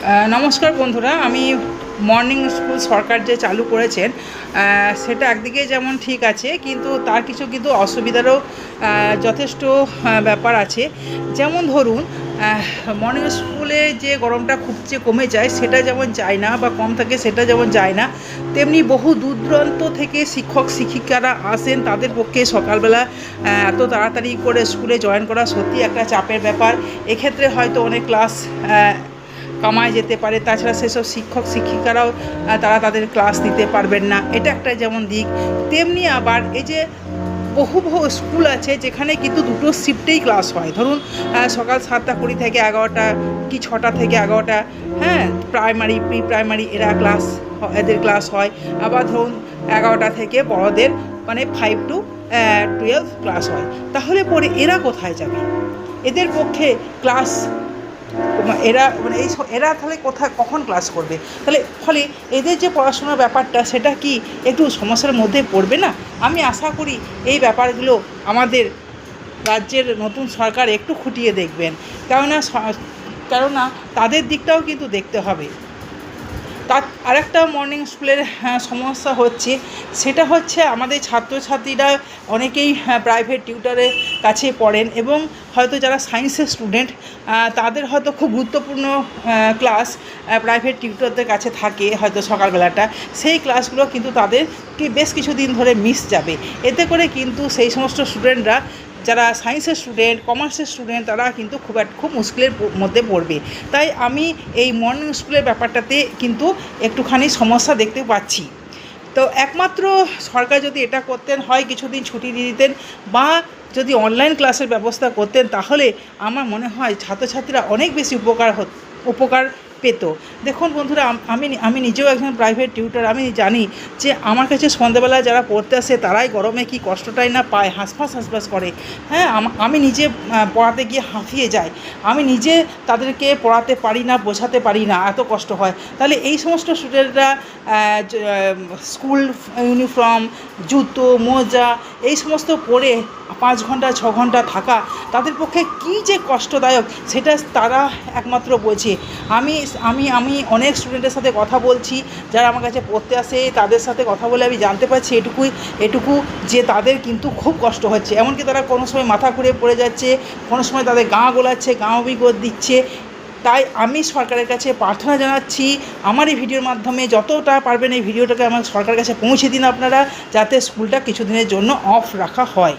নমস্কার বন্ধুরা, আমি মর্নিং স্কুল সরকার যে চালু করেছেন সেটা একদিকে যেমন ঠিক আছে, কিন্তু তার কিছু অসুবিধারও যথেষ্ট ব্যাপার আছে। যেমন ধরুন, মর্নিং স্কুলে যে গরমটা খুব যে কমে যায় সেটা যেমন যায় না, বা কম থাকে সেটা যেমন যায় না, তেমনি বহু দূর দূরান্ত থেকে শিক্ষক শিক্ষিকারা আসেন। তাদের পক্ষে সকালবেলা এত তাড়াতাড়ি করে স্কুলে জয়েন করা সত্যি একটা চাপের ব্যাপার। এক্ষেত্রে হয়তো অনেক ক্লাস কমায় যেতে পারে। তাছাড়া সেসব শিক্ষক শিক্ষিকারাও তারা তাদের ক্লাস নিতে পারবেন না, এটা একটা যেমন দিক। তেমনি আবার এই যে বহু স্কুল আছে যেখানে কিন্তু দুটো শিফটেই ক্লাস হয়। ধরুন সকাল 7টা 20 থেকে 11টা, কি 6টা থেকে 11টা, হ্যাঁ, প্রাইমারি প্রি প্রাইমারি এদের ক্লাস হয়। আবার ধরুন 11টা থেকে বড়দের মানে 5 to 12 ক্লাস হয়। তাহলে পরে এরা কোথায় যাবে? এদের পক্ষে ক্লাস এরা তাহলে কখন ক্লাস করবে? তাহলে ফলে এদের যে পড়াশোনার ব্যাপারটা সেটা কি একটু সমস্যার মধ্যে পড়বে না? আমি আশা করি এই ব্যাপারগুলো আমাদের রাজ্যের নতুন সরকার একটু খুঁটিয়ে দেখবেন, কেননা তাদের দিকটাও কিন্তু দেখতে হবে। তার আরেকটা মর্নিং স্কুলের সমস্যা হচ্ছে, সেটা হচ্ছে আমাদের ছাত্রছাত্রীরা অনেকেই প্রাইভেট টিউটরের কাছে পড়েন, এবং হয়তো যারা সায়েন্সের স্টুডেন্ট তাদের হয়তো খুব গুরুত্বপূর্ণ ক্লাস প্রাইভেট টিউটরদের কাছে থাকে হয়তো সকালবেলাটা। সেই ক্লাসগুলো কিন্তু তাদেরকে বেশ কিছুদিন ধরে মিস যাবে। এতে করে কিন্তু সেই সমস্ত স্টুডেন্টরা যারা সায়েন্সের স্টুডেন্ট, কমার্সের স্টুডেন্ট, তারা কিন্তু খুব মুশকিলের মধ্যে পড়বে। তাই আমি এই মর্নিং স্কুলের ব্যাপারটাতে কিন্তু একটুখানি সমস্যা দেখতে পাচ্ছি। তো একমাত্র সরকার যদি এটা করতেন, হয় কিছুদিন ছুটি দিয়ে দিতেন, বা যদি অনলাইন ক্লাসের ব্যবস্থা করতেন, তাহলে আমার মনে হয় ছাত্রছাত্রীরা অনেক বেশি উপকার পেত। দেখুন বন্ধুরা, আমি নিজেও একজন প্রাইভেট টিউটর। আমি জানি যে আমার কাছে সন্ধ্যাবেলায় যারা পড়তে আসে তারাই গরমে কি কষ্টটাই না পায়, হাঁসফাঁস করে। হ্যাঁ, আমি নিজে পড়াতে গিয়ে হাঁফিয়ে যাই। আমি নিজে তাদেরকে পড়াতে পারি না, বোঝাতে পারি না, এত কষ্ট হয়। তাহলে এই সমস্ত স্টুডেন্টরা স্কুল ইউনিফর্ম, জুতো, মোজা এই সমস্ত পরে 5 ঘন্টা 6 ঘন্টা থাকা তাদের পক্ষে কী যে কষ্টদায়ক, সেটা তারা একমাত্র বোঝে। আমি অনেক স্টুডেন্টের সাথে কথা বলছি যারা আমার কাছে পড়তে আসে, তাদের সাথে কথা বলে আমি জানতে পারছি এটুকু যে তাদের কিন্তু খুব কষ্ট হচ্ছে। এমনকি তারা কোনো সময় মাথা ঘুরে পড়ে যাচ্ছে, কোনো সময় তাদের গা গোলাচ্ছে, গা অবিগত দিচ্ছে। তাই আমি সরকারের কাছে প্রার্থনা জানাচ্ছি, আমার এই ভিডিওর মাধ্যমে যতটা পারবেন এই ভিডিওটাকে আমার সরকারের কাছে পৌঁছে দিন আপনারা, যাতে স্কুলটা কিছুদিনের জন্য অফ রাখা হয়।